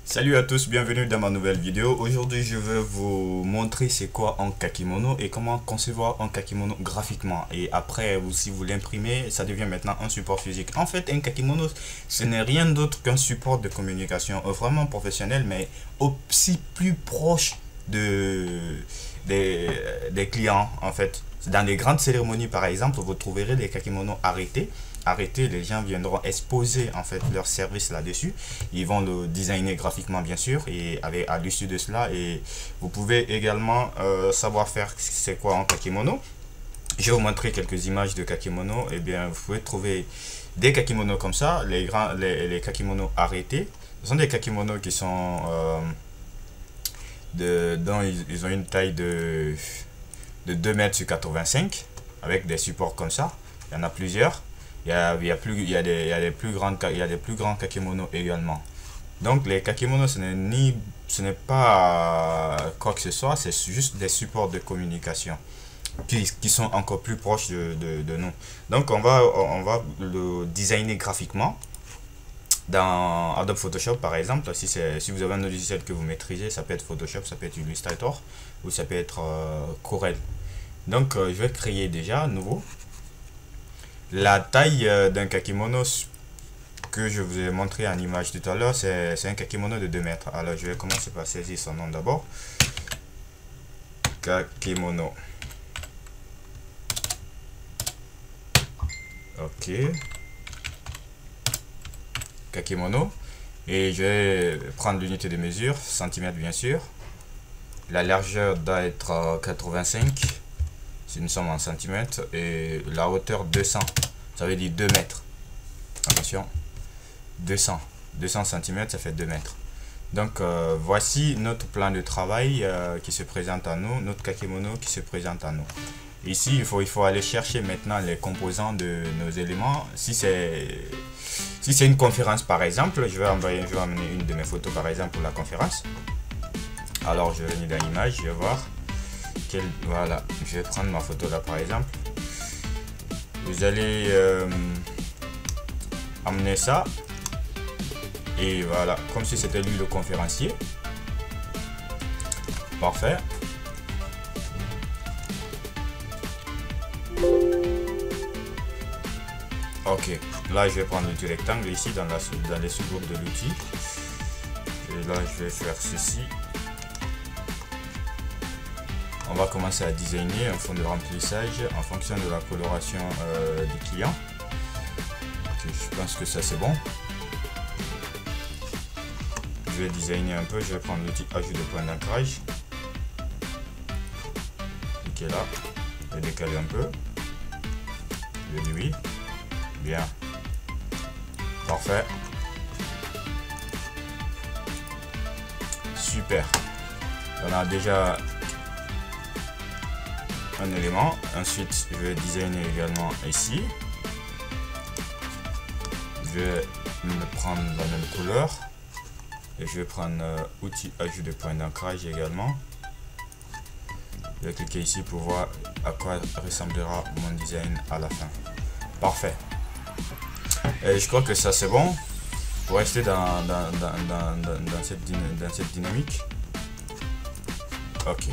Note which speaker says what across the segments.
Speaker 1: Salut à tous, bienvenue dans ma nouvelle vidéo. Aujourd'hui, je vais vous montrer c'est quoi un kakimono et comment concevoir un kakimono graphiquement. Et après, si vous l'imprimez, ça devient maintenant un support physique. En fait, un kakimono, ce n'est rien d'autre qu'un support de communication vraiment professionnel, mais aussi plus proche des clients, en fait. Dans les grandes cérémonies, par exemple, vous trouverez des kakimonos arrêtés, les gens viendront exposer en fait leur service là-dessus. Ils vont le designer graphiquement bien sûr et avec à l'issue de cela, et vous pouvez également savoir faire c'est quoi un kakimono. Je vais vous montrer quelques images de kakimono. Et bien vous pouvez trouver des kakimonos comme ça, les kakimonos arrêtés. Ce sont des kakimonos qui sont dont ils ont une taille de 2 mètres sur 85 avec des supports comme ça. Il y en a plusieurs. Il y a des plus grands kakimonos également. Donc les kakimonos, ce n'est pas quoi que ce soit, c'est juste des supports de communication qui sont encore plus proches de nous. Donc on va le designer graphiquement dans Adobe Photoshop par exemple. Si vous avez un logiciel que vous maîtrisez, ça peut être Photoshop, ça peut être Illustrator ou ça peut être Corel. Donc je vais créer déjà nouveau. La taille d'un kakimono que je vous ai montré en image tout à l'heure, c'est un kakimono de 2 mètres. Alors je vais commencer par saisir son nom d'abord. Kakimono. Ok. Kakimono. Et je vais prendre l'unité de mesure, centimètres bien sûr. La largeur doit être 85. Si nous sommes en centimètres, et la hauteur 200, ça veut dire 2 mètres. Attention, 200 cm, ça fait 2 mètres. Donc voici notre plan de travail qui se présente à nous, notre kakimono qui se présente à nous. Ici, il faut aller chercher maintenant les composants de nos éléments. Si c'est une conférence par exemple, je vais amener une de mes photos par exemple pour la conférence. Alors je vais venir dans l'image, je vais voir. Voilà, je vais prendre ma photo là par exemple. Vous allez amener ça et voilà, comme si c'était lui le conférencier. Parfait. Ok, là je vais prendre le petit rectangle ici dans les sous-groupes de l'outil et là je vais faire ceci. On va commencer à designer un fond de remplissage en fonction de la coloration du client. Okay, je pense que ça c'est bon. Je vais designer un peu, je vais prendre l'outil ajout de point d'ancrage. Cliquez là, je vais décaler un peu. Je dis oui. Bien. Parfait. Super. On a déjà un élément. Ensuite je vais designer également ici. Je vais prendre la même couleur et je vais prendre outil ajout de point d'ancrage également. Je vais cliquer ici pour voir à quoi ressemblera mon design à la fin. Parfait. Et je crois que ça c'est bon pour rester dans cette dynamique. Ok.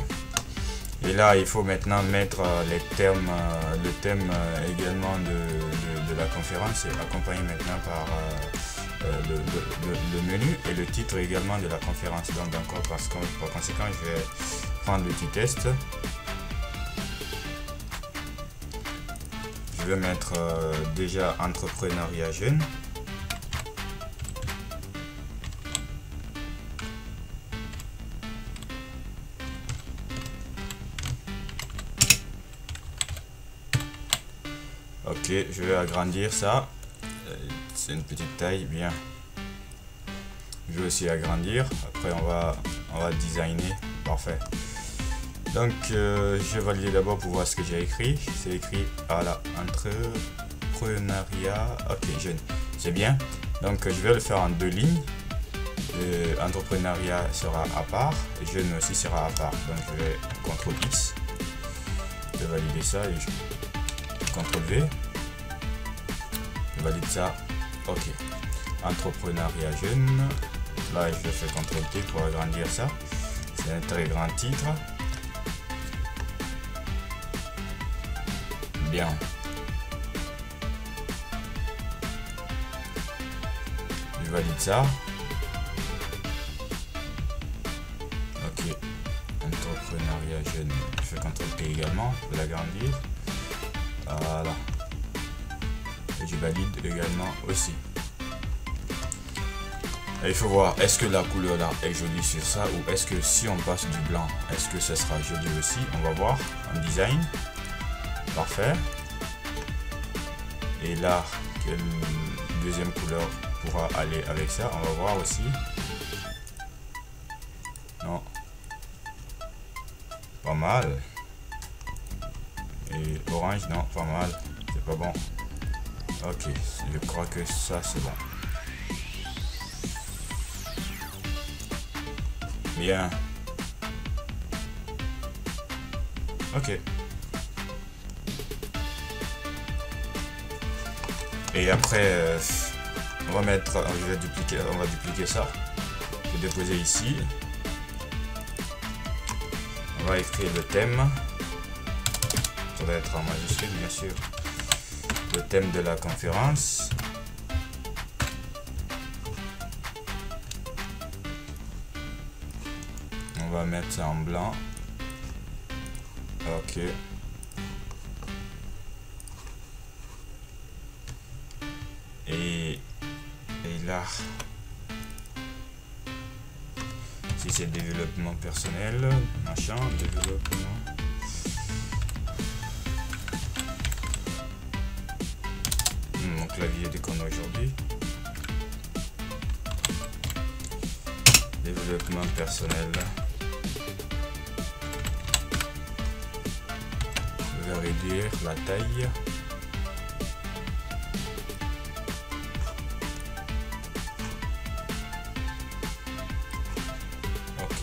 Speaker 1: Et là, il faut maintenant mettre les termes, le thème également de la conférence, et accompagné maintenant par le menu et le titre également de la conférence. Donc par conséquent, je vais prendre l'outil test. Je vais mettre déjà entrepreneuriat jeune. Ok, je vais agrandir ça. C'est une petite taille, bien. Je vais aussi agrandir. Après, on va designer. Parfait. Donc, je vais valider d'abord pour voir ce que j'ai écrit. C'est écrit à la entrepreneuriat. Ok, jeune. C'est bien. Donc, je vais le faire en 2 lignes. Entrepreneuriat sera à part. Et jeune aussi sera à part. Donc, je vais CTRL X. Je vais valider ça et je CTRL V. Je valide ça. Ok. Entrepreneuriat jeune. Là, je fais CTRL T pour agrandir ça. C'est un très grand titre. Bien. Je valide ça. Ok. Entrepreneuriat jeune. Je fais CTRL P également pour l'agrandir. Voilà. Et je valide également aussi. Et il faut voir, est-ce que la couleur là est jolie sur ça, ou est-ce que si on passe du blanc, est-ce que ça sera joli aussi? On va voir en design. Parfait. Et là, quelle deuxième couleur pourra aller avec ça? On va voir aussi. Non. Pas mal. Et orange, non, pas mal. C'est pas bon. Ok, je crois que ça c'est bon. Bien. Ok. Et après, on va mettre, on va dupliquer ça. Je vais déposer ici. On va écrire le thème. Ça va être en majuscule, bien sûr. Le thème de la conférence. On va mettre ça en blanc. Ok. Et là, si c'est développement personnel, machin, développement. Mon clavier déconne aujourd'hui. Développement personnel. Je vais réduire la taille. Ok.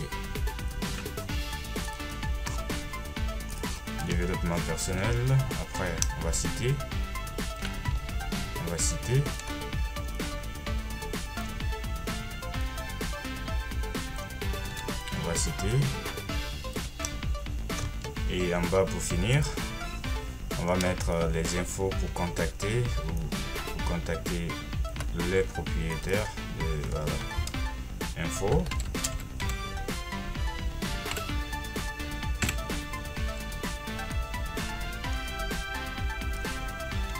Speaker 1: Développement personnel. Après, on va citer. On va citer. On va citer. Et en bas pour finir, on va mettre les infos pour contacter ou pour contacter les propriétaires de voilà, info.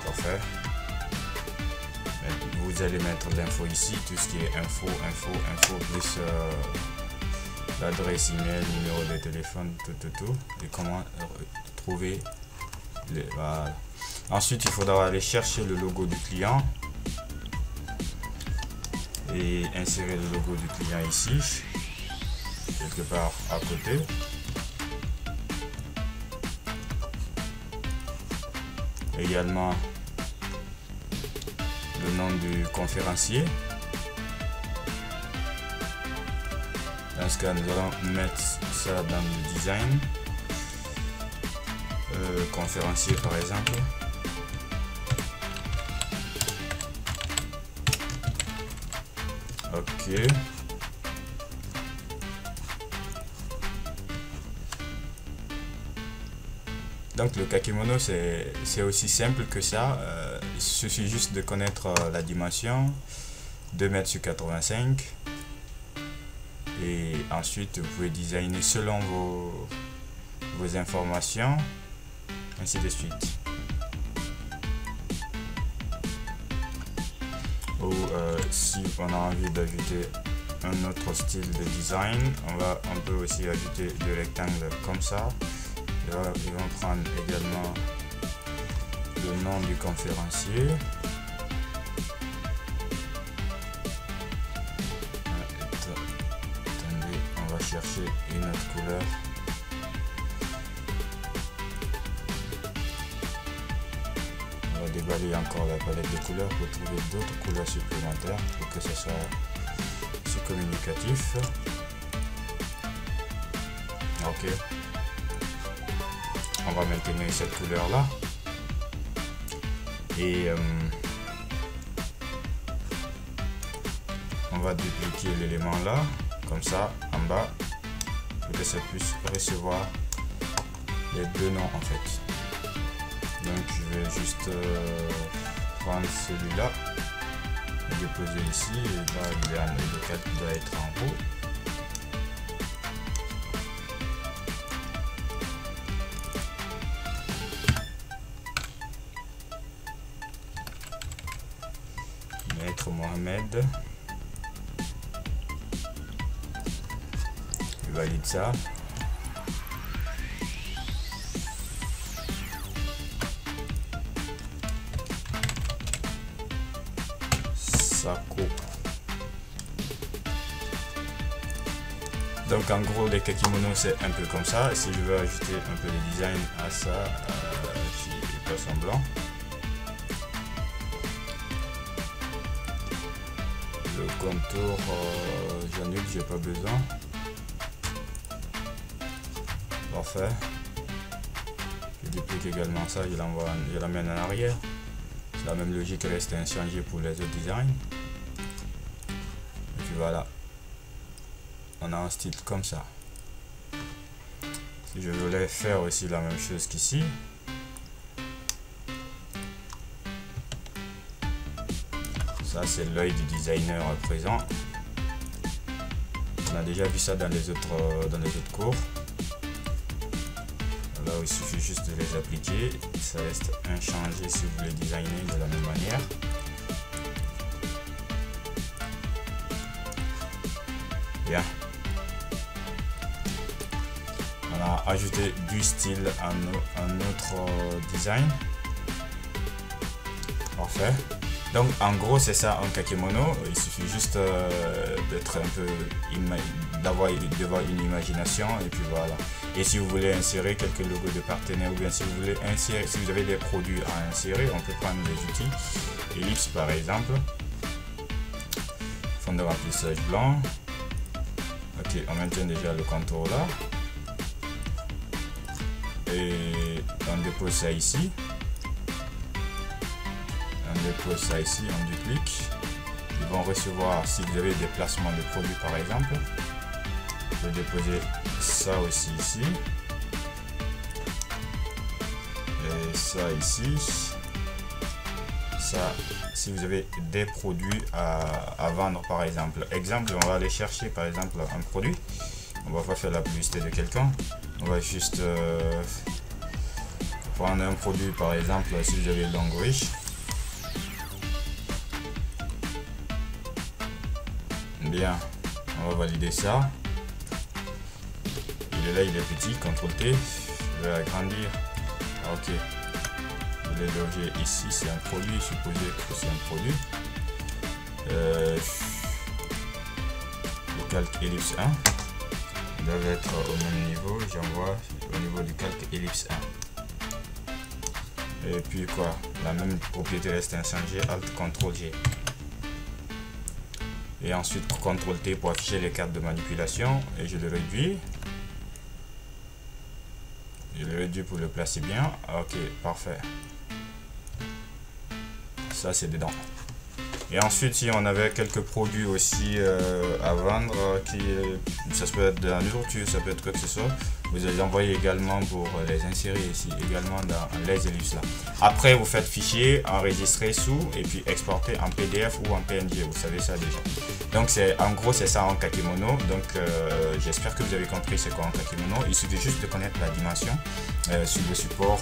Speaker 1: Parfait. Vous allez mettre l'info ici, tout ce qui est info plus l'adresse email, numéro de téléphone, tout et comment trouver les, voilà. Ensuite il faudra aller chercher le logo du client et insérer le logo du client ici quelque part à côté. Également le nom du conférencier. Dans ce cas, nous allons mettre ça dans le design. Conférencier par exemple. Ok. Donc le kakemono c'est aussi simple que ça. Il suffit juste de connaître la dimension 2 mètres sur 85. Et ensuite vous pouvez designer selon vos informations, ainsi de suite. Ou si on a envie d'ajouter un autre style de design, on peut aussi ajouter des rectangles comme ça. Là, ils vont prendre également le nom du conférencier. Attendez, on va chercher une autre couleur. On va déballer encore la palette de couleurs pour trouver d'autres couleurs supplémentaires pour que ce soit plus communicatif. Ok. On va maintenir cette couleur là et on va dupliquer l'élément là, comme ça, en bas, pour que ça puisse recevoir les deux noms en fait. Donc je vais juste prendre celui-là, le déposer ici, et là le calque doit être en haut. Maître Mohamed, je valide ça. Sako. Donc en gros les kakimono c'est un peu comme ça. Si je veux ajouter un peu de design à ça, je passe en blanc. Le contour, j'annule, j'ai pas besoin. Parfait. Je duplique également ça, je l'amène en arrière. C'est la même logique reste inchangée pour les autres designs. Et puis voilà. On a un style comme ça. Si je voulais faire aussi la même chose qu'ici, ça c'est l'œil du designer présent. On a déjà vu ça dans les autres cours. Là où il suffit juste de les appliquer, ça reste inchangé si vous voulez designer de la même manière. Bien. On a ajouté du style à notre design. Parfait. Donc en gros c'est ça un kakemono, il suffit juste d'être un peu d'avoir une imagination et puis voilà. Et si vous voulez insérer quelques logos de partenaires ou bien si vous voulez insérer, si vous avez des produits à insérer, on peut prendre des outils. Ellipse par exemple, fond de remplissage blanc. Ok, on maintient déjà le contour là et on dépose ça ici. On dépose ça ici, on duplique. Ils vont recevoir, si vous avez des placements de produits par exemple, je vais déposer ça aussi ici. Et ça ici. Ça, si vous avez des produits à vendre par exemple. Exemple, on va aller chercher par exemple un produit. On va pas faire la publicité de quelqu'un. On va juste prendre un produit par exemple, si vous avez Language. Bien, on va valider ça. Il est là, il est petit, CTRL T. Je vais agrandir. Ok. Je vais loger ici, c'est un produit, supposé que c'est un produit. Le calque ellipse 1 doit être au même niveau. J'envoie au niveau du calque ellipse 1. Et puis quoi, la même propriété reste inchangée, Alt CTRL G. Et ensuite CTRL T pour afficher les cartes de manipulation et je le réduis. Je le réduis pour le placer bien. Ok, parfait. Ça c'est dedans. Et ensuite si on avait quelques produits aussi à vendre, ça peut être de la nourriture, ça peut être quoi que ce soit, vous les envoyez également pour les insérer ici également dans les ellipses là. Après vous faites fichier, enregistrer sous et puis exporter en PDF ou en PNG, vous savez ça déjà. Donc c'est en gros c'est ça en kakemono. Donc j'espère que vous avez compris c'est quoi en kakemono. Il suffit juste de connaître la dimension sur le support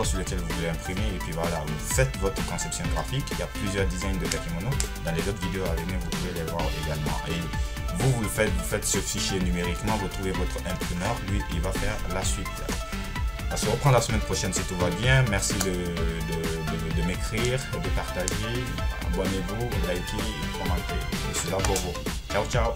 Speaker 1: sur lequel vous voulez imprimer et puis voilà, vous faites votre conception graphique. Il y a plusieurs designs de kakemono. Dans les autres vidéos à venir vous pouvez les voir également. Et vous faites ce fichier numériquement, vous trouvez votre imprimeur, lui il va faire la suite. On se reprend la semaine prochaine si tout va bien. Merci de m'écrire, de partager. Abonnez-vous, likez, commentez. Je suis là pour vous. Ciao, ciao.